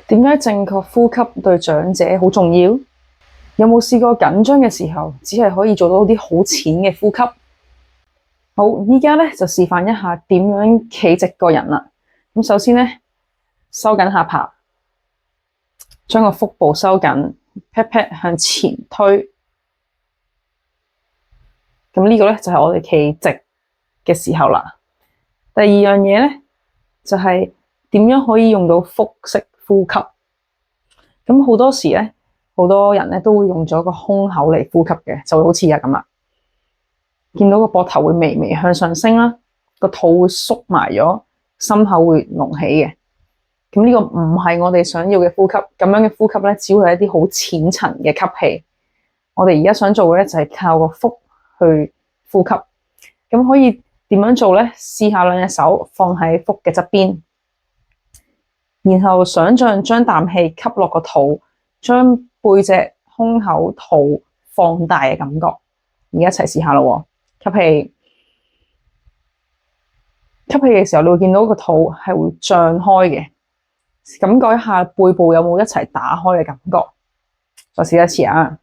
點解正確呼吸對長者好重要？有冇試過緊張嘅時候，只係可以做到啲好淺嘅呼吸？好，依家咧就示範一下點樣企直個人啦。咁首先咧，收緊下巴，將個腹部收緊 pat pat 向前推。咁呢個咧就係我哋企直嘅時候啦。第二樣嘢咧就係點樣可以用到腹式呼吸。咁好多時咧，好多人咧都會用咗個胸口嚟呼吸嘅，就會好似而家咁啦。見到個膊頭會微微向上升啦，個肚會縮埋咗，心口會隆起嘅。咁呢個唔係我哋想要嘅呼吸，咁樣嘅呼吸咧，只會係一啲好淺層嘅吸氣。我哋而家想做嘅咧就係靠個腹去呼吸。咁可以點樣做咧？試下兩隻手放喺腹嘅側邊，然後想像將啖氣吸落個肚，將背脊、胸口、肚放大嘅感覺。而家一齊試下咯。吸氣，吸氣嘅時候，你會見到個肚係會脹開嘅，感覺一下背部有冇一齊打開嘅感覺。再試一次啊，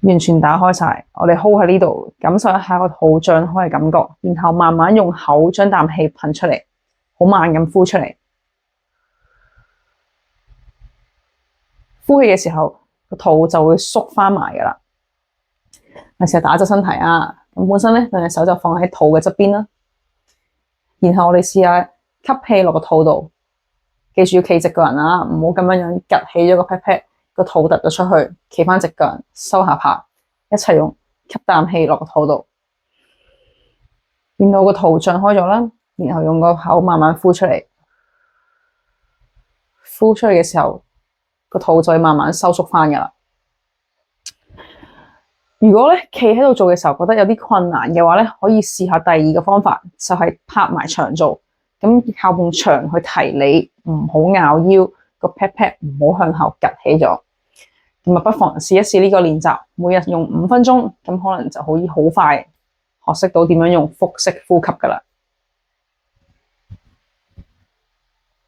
完全打開晒。我哋 hold 喺呢度，感受一下個肚脹開嘅感覺，然後慢慢用口將啖氣噴出嚟，好慢咁呼出嚟。呼氣嘅時候，個肚就會縮翻埋噶啦。我試下打側身體啊，咁本身咧兩隻手就放喺肚嘅側邊啦，然後我哋試下吸氣落個肚度，記住要企直個人啊，唔好咁樣趌起咗個 pat pat，個肚突咗出去，企翻直個人，收下巴，一齊用吸啖氣落個肚度，見到個肚脹開咗啦，然後用個口慢慢呼出嚟，呼出去嘅時候，個肚就會慢慢收縮翻噶啦。如果咧企喺度做嘅時候覺得有啲困難嘅話咧，可以試下第二個方法，就係拍埋牆做，咁靠埲牆去提你，唔好拗腰，個 pat pat 唔好向後趌起咗。咁啊，不妨試一試呢個練習，每日用5分鐘，咁可能就可以好快學識到點樣用腹式呼吸噶啦。